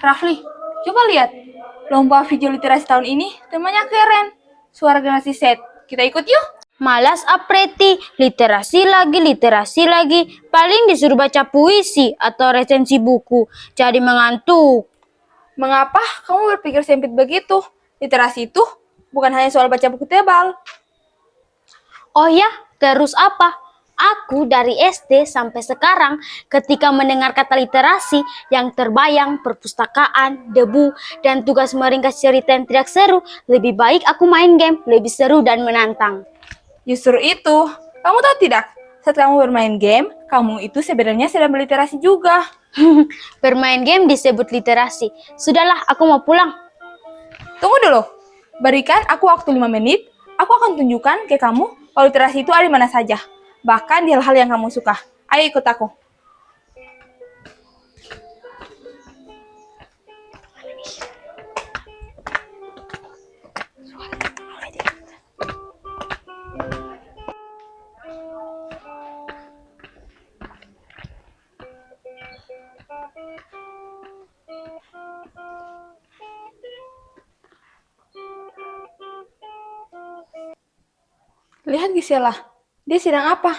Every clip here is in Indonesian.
Rafli, coba lihat. Lomba video literasi tahun ini temanya keren. Suara generasi Z. Kita ikut yuk. Malas apreti, literasi lagi. Paling disuruh baca puisi atau resensi buku. Jadi mengantuk. Mengapa kamu berpikir sempit begitu? Literasi itu bukan hanya soal baca buku tebal. Oh ya, terus apa? Aku dari SD sampai sekarang ketika mendengar kata literasi yang terbayang perpustakaan, debu, dan tugas meringkas cerita yang tidak seru, lebih baik aku main game, lebih seru dan menantang. Justru itu, kamu tahu tidak? Saat kamu bermain game, kamu itu sebenarnya sedang berliterasi juga. Bermain game disebut literasi. Sudahlah, aku mau pulang. Tunggu dulu. Berikan aku waktu 5 menit, aku akan tunjukkan ke kamu kalau literasi itu ada di mana saja. Bahkan di hal-hal yang kamu suka. Ayo ikut aku. Lihat Gisela, dia sedang apa?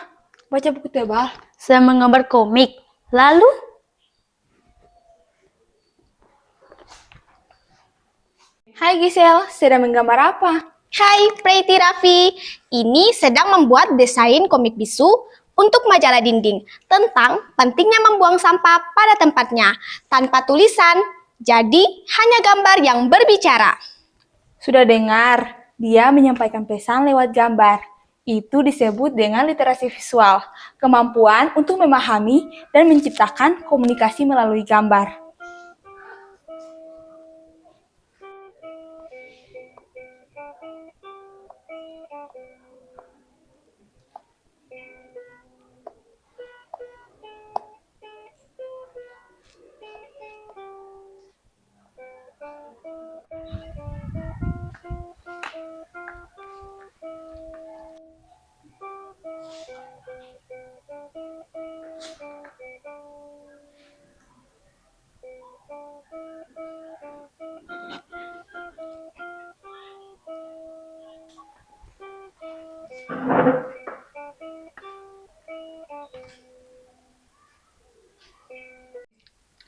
Baca buku tebal. Saya menggambar komik. Lalu? Hai Gisel, sedang menggambar apa? Hai Preity Raffi, ini sedang membuat desain komik bisu untuk majalah dinding tentang pentingnya membuang sampah pada tempatnya tanpa tulisan, jadi hanya gambar yang berbicara. Sudah dengar, dia menyampaikan pesan lewat gambar. Itu disebut dengan literasi visual, kemampuan untuk memahami dan menciptakan komunikasi melalui gambar.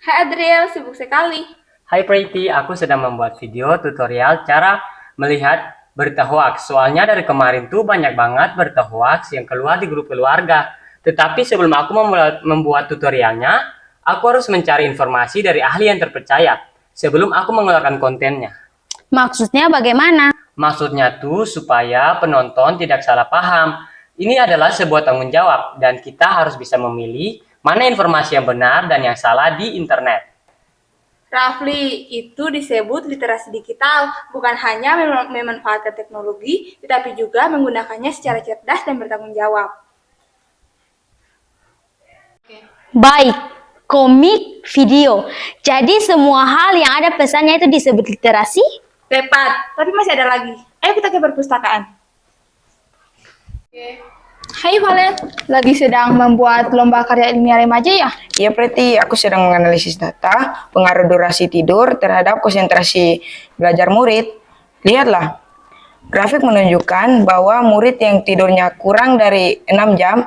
Hai Adriel, sibuk sekali. Hai Preity, aku sedang membuat video tutorial cara melihat berita hoax. Soalnya dari kemarin tuh banyak banget berita hoax yang keluar di grup keluarga. Tetapi sebelum aku membuat tutorialnya, aku harus mencari informasi dari ahli yang terpercaya sebelum aku mengeluarkan kontennya. Maksudnya bagaimana? Maksudnya tuh supaya penonton tidak salah paham. Ini adalah sebuah tanggung jawab dan kita harus bisa memilih mana informasi yang benar dan yang salah di internet. Rafli, itu disebut literasi digital, bukan hanya memanfaatkan teknologi, tetapi juga menggunakannya secara cerdas dan bertanggung jawab. Baik, komik, video. Jadi semua hal yang ada pesannya itu disebut literasi? Tepat, tapi masih ada lagi. Ayo kita ke perpustakaan. Hai Valen, lagi sedang membuat lomba karya ilmiah remaja ya? Iya Preti, aku sedang menganalisis data pengaruh durasi tidur terhadap konsentrasi belajar murid. Lihatlah, grafik menunjukkan bahwa murid yang tidurnya kurang dari 6 jam,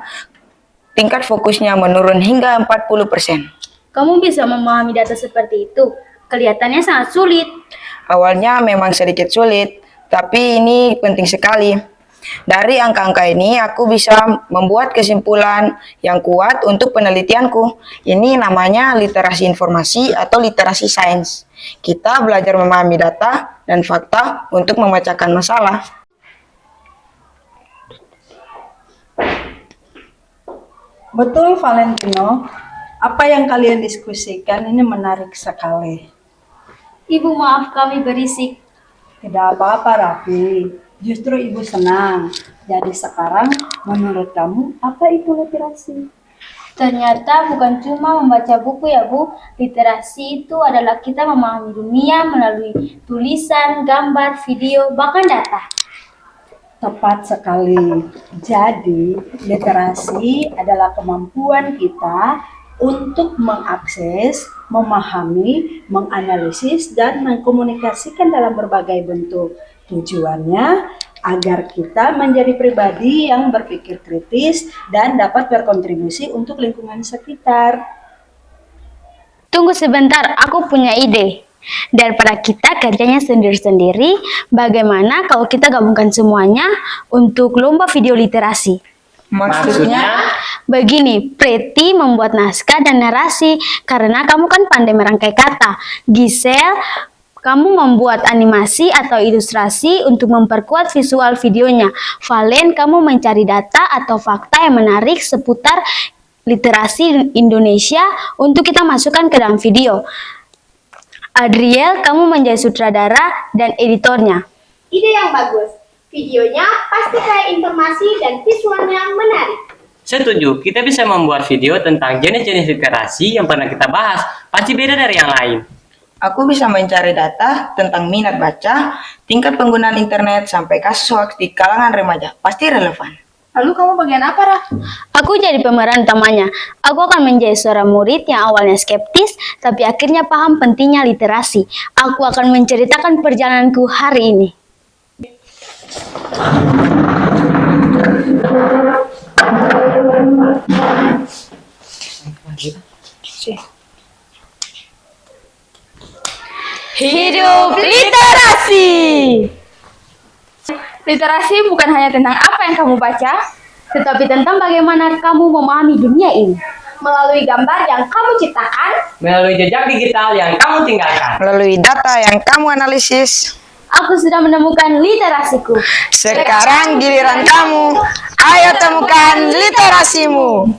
tingkat fokusnya menurun hingga 40%. Kamu bisa memahami data seperti itu? Kelihatannya sangat sulit. Awalnya memang sedikit sulit, tapi ini penting sekali. Dari angka-angka ini, aku bisa membuat kesimpulan yang kuat untuk penelitianku. Ini namanya literasi informasi atau literasi sains. Kita belajar memahami data dan fakta untuk memecahkan masalah. Betul Valentino, apa yang kalian diskusikan ini menarik sekali. Ibu maaf kami berisik. Tidak apa-apa Raffi, justru ibu senang. Jadi sekarang menurut kamu apa itu literasi? Ternyata bukan cuma membaca buku ya Bu. Literasi itu adalah kita memahami dunia melalui tulisan, gambar, video, bahkan data. Tepat sekali. Jadi literasi adalah kemampuan kita untuk mengakses, memahami, menganalisis, dan mengkomunikasikan dalam berbagai bentuk. Tujuannya agar kita menjadi pribadi yang berpikir kritis dan dapat berkontribusi untuk lingkungan sekitar. Tunggu sebentar, aku punya ide. Daripada kita kerjanya sendiri-sendiri, bagaimana kalau kita gabungkan semuanya untuk lomba video literasi? Maksudnya? Begini, Preti membuat naskah dan narasi karena kamu kan pandai merangkai kata. Giselle, kamu membuat animasi atau ilustrasi untuk memperkuat visual videonya. Valen, kamu mencari data atau fakta yang menarik seputar literasi Indonesia untuk kita masukkan ke dalam video. Adriel, kamu menjadi sutradara dan editornya. Ide yang bagus. Videonya pasti kaya informasi dan visualnya menarik. Setuju, kita bisa membuat video tentang jenis-jenis literasi yang pernah kita bahas. Pasti beda dari yang lain. Aku bisa mencari data tentang minat baca, tingkat penggunaan internet, sampai kasus hoax di kalangan remaja. Pasti relevan. Lalu kamu bagian apa, Raf? Aku jadi pemeran utamanya. Aku akan menjadi seorang murid yang awalnya skeptis, tapi akhirnya paham pentingnya literasi. Aku akan menceritakan perjalananku hari ini. Hidup literasi! Literasi bukan hanya tentang apa yang kamu baca, Tetapi tentang bagaimana kamu memahami dunia ini. Melalui gambar yang kamu ciptakan, Melalui jejak digital yang kamu tinggalkan. Melalui data yang kamu analisis. Aku sudah menemukan literasiku. Sekarang giliran kamu. Ayo temukan literasimu.